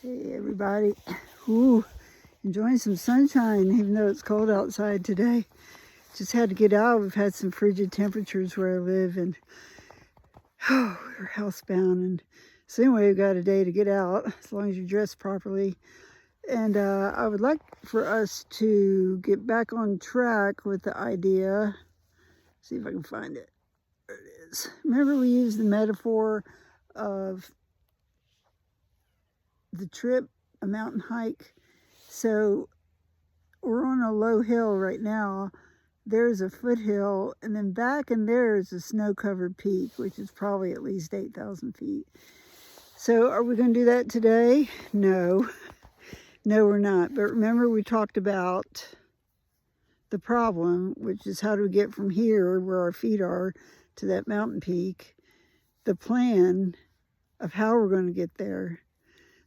Hey everybody, enjoying some sunshine even though it's cold outside today. Just had to get out. We've had some frigid temperatures where I live and we're housebound. And so anyway, we've got a day to get out as long as you dress properly. And I would like for us to get back on track with the idea. See if I can find it. There it is. Remember we used the metaphor of the trip, a mountain hike. So we're on a low hill right now. There's a foothill, and then back in there is a snow-covered peak, which is probably at least 8,000 feet. So are we going to do that today? No. No, we're not. But remember we talked about the problem, which is how do we get from here, where our feet are, to that mountain peak, the plan of how we're going to get there,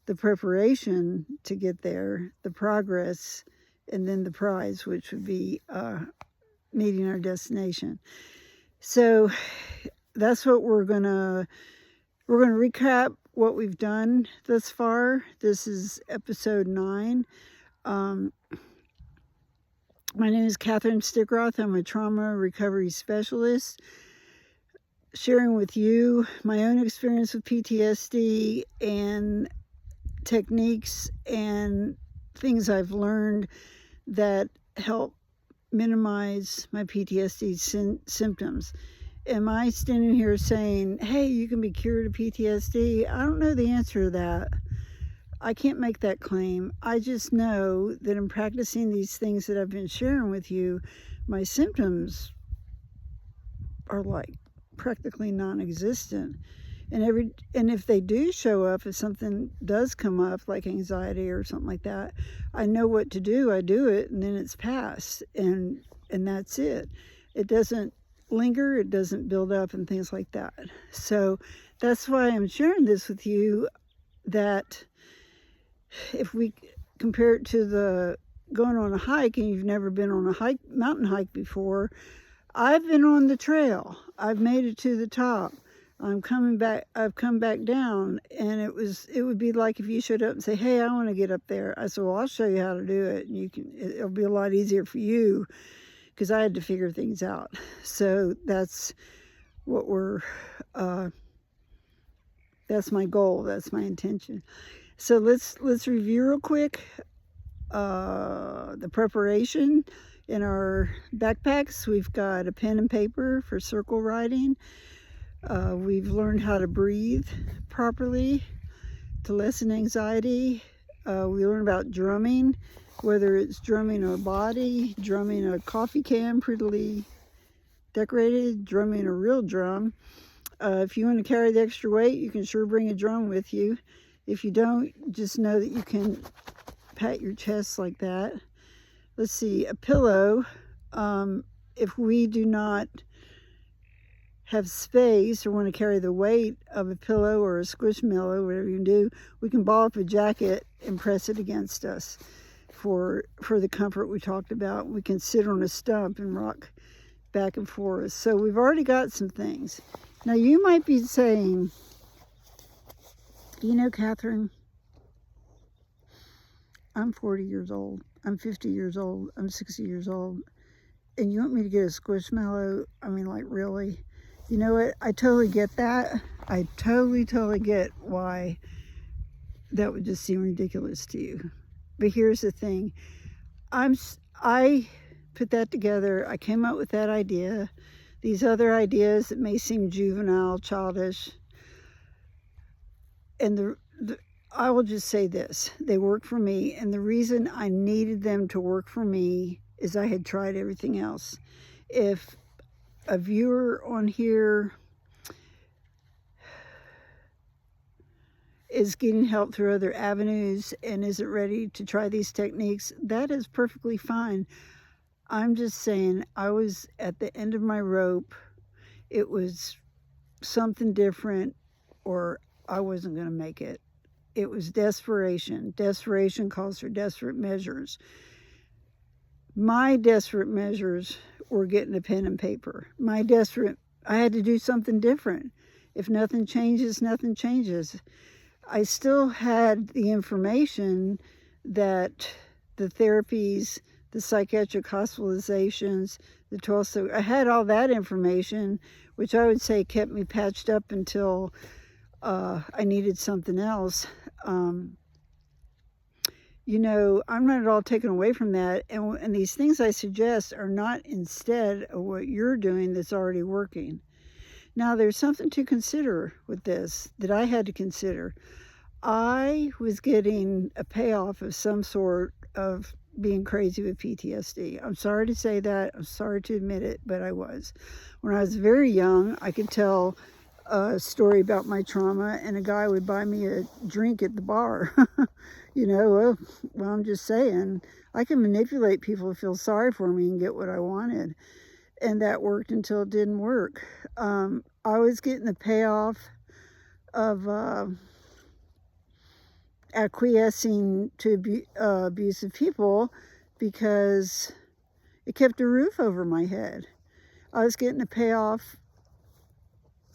the preparation to get there, the progress, and then the prize, which would be meeting our destination. So that's what we're gonna recap what we've done thus far. This is episode 9. My name is Catherine Stickroth. I'm a trauma recovery specialist, sharing with you my own experience with PTSD and techniques and things I've learned that help minimize my PTSD symptoms. Am I standing here saying, hey, you can be cured of PTSD? I don't know the answer to that. I can't make that claim. I just know that in practicing these things that I've been sharing with you, my symptoms are like practically non-existent. And if they do show up, if something does come up like anxiety or something like that, I know what to do. I do it, and then it's past, and that's it. It doesn't linger, it doesn't build up, and things like that. So that's why I'm sharing this with you, that if we compare it to the going on a hike, and you've never been on a mountain hike before, I've been on the trail. I've made it to the top. I've come back down, and it would be like if you showed up and say, hey, I want to get up there. I said, well, I'll show you how to do it, and it'll be a lot easier for you, because I had to figure things out. So that's what that's my goal, that's my intention. So let's review real quick the preparation. In our backpacks, we've got a pen and paper for circle writing. We've learned how to breathe properly to lessen anxiety. We learned about drumming, whether it's drumming a body, drumming a coffee can prettily decorated, drumming a real drum. If you want to carry the extra weight, you can sure bring a drum with you. If you don't, just know that you can pat your chest like that. Let's see, a pillow. If we do not have space or want to carry the weight of a pillow or a squishmallow, whatever you can do, we can ball up a jacket and press it against us for the comfort we talked about. We can sit on a stump and rock back and forth. So we've already got some things. Now you might be saying, you know, Catherine, I'm 40 years old, I'm 50 years old, I'm 60 years old, and you want me to get a squishmallow? I mean, like, really? You know what? I totally get that. I totally get why that would just seem ridiculous to you. But here's the thing. I put that together. I came up with that idea. These other ideas that may seem juvenile, childish. And I will just say this. They work for me. And the reason I needed them to work for me is I had tried everything else. If a viewer on here is getting help through other avenues and isn't ready to try these techniques, that is perfectly fine. I'm just saying, I was at the end of my rope. It was something different, or I wasn't going to make it. It was desperation. Desperation calls for desperate measures. My desperate measures were getting a pen and paper. I had to do something different. If nothing changes, nothing changes. I still had the information that the therapies, the psychiatric hospitalizations, the 12 I had all that information, which I would say kept me patched up until I needed something else. You know, I'm not at all taken away from that. And these things I suggest are not instead of what you're doing that's already working. Now, there's something to consider with this that I had to consider. I was getting a payoff of some sort of being crazy with PTSD. I'm sorry to say that. I'm sorry to admit it, but I was. When I was very young, I could tell a story about my trauma, and a guy would buy me a drink at the bar. You know, well, I'm just saying, I can manipulate people to feel sorry for me and get what I wanted. And that worked until it didn't work. I was getting the payoff of acquiescing to abusive people because it kept a roof over my head. I was getting a payoff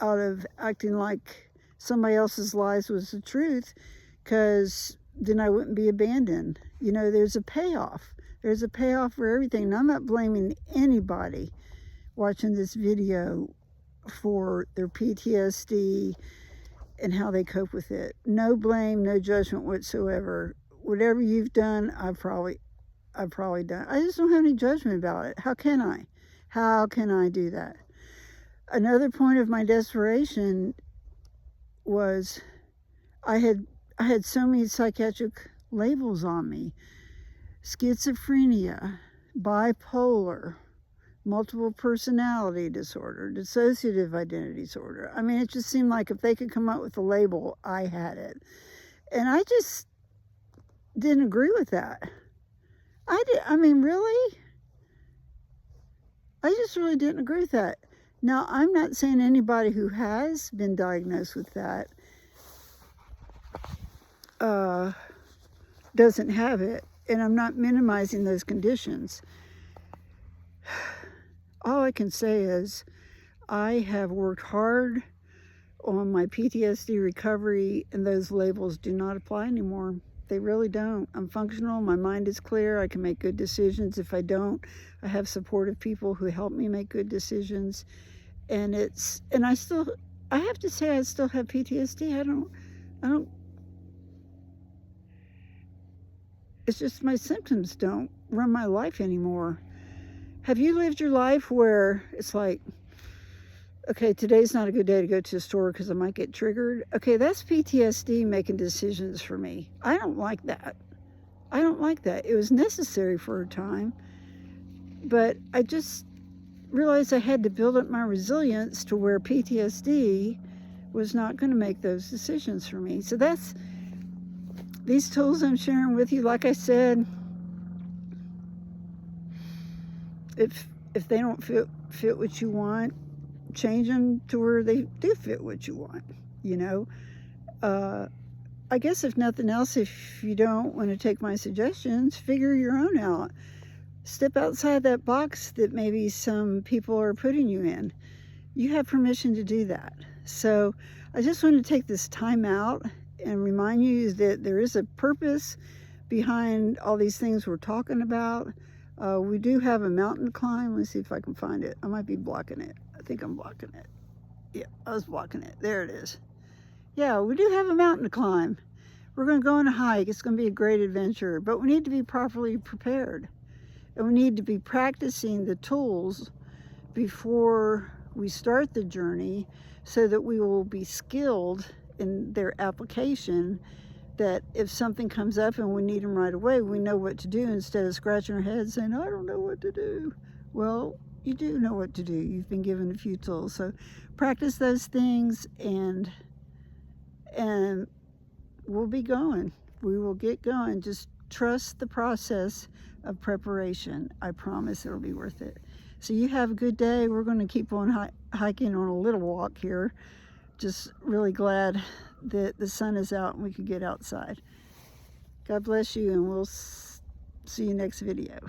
out of acting like somebody else's lies was the truth, because then I wouldn't be abandoned. You know, there's a payoff. There's a payoff for everything. And I'm not blaming anybody watching this video for their PTSD and how they cope with it. No blame, no judgment whatsoever. Whatever you've done, I've probably done. I just don't have any judgment about it. How can I? How can I do that? Another point of my desperation was I had so many psychiatric labels on me. Schizophrenia, bipolar, multiple personality disorder, dissociative identity disorder. I mean, it just seemed like if they could come up with a label, I had it. And I just didn't agree with that. I mean, really? I just really didn't agree with that. Now, I'm not saying anybody who has been diagnosed with that doesn't have it, and I'm not minimizing those conditions. All I can say is I have worked hard on my PTSD recovery, and those labels do not apply anymore. They really don't. I'm functional. My mind is clear. I can make good decisions. If I don't, I have supportive people who help me make good decisions. And I have to say I still have PTSD. I don't, it's just my symptoms don't run my life anymore. Have you lived your life where it's like, okay, today's not a good day to go to the store because I might get triggered? Okay, that's PTSD making decisions for me. I don't like that. I don't like that. It was necessary for a time, but I just realized I had to build up my resilience to where PTSD was not going to make those decisions for me. So that's these tools I'm sharing with you. Like I said, if they don't fit what you want, change them to where they do fit what you want. You know, I guess if nothing else, if you don't want to take my suggestions, figure your own out. Step outside that box that maybe some people are putting you in. You have permission to do that. So I just want to take this time out and remind you that there is a purpose behind all these things we're talking about. We do have a mountain to climb. Let's see if I can find it. I might be blocking it. I think I'm blocking it. Yeah, I was blocking it. There it is. Yeah, we do have a mountain to climb. We're going to go on a hike. It's going to be a great adventure, but we need to be properly prepared. And we need to be practicing the tools before we start the journey so that we will be skilled in their application, that if something comes up and we need them right away, we know what to do instead of scratching our heads saying, I don't know what to do. Well, you do know what to do. You've been given a few tools. So practice those things and we'll be going. We will get going. Just trust the process of preparation. I promise it'll be worth it. So you have a good day. We're going to keep on hiking on a little walk here. Just really glad that the sun is out and we can get outside. God bless you, and we'll see you next video.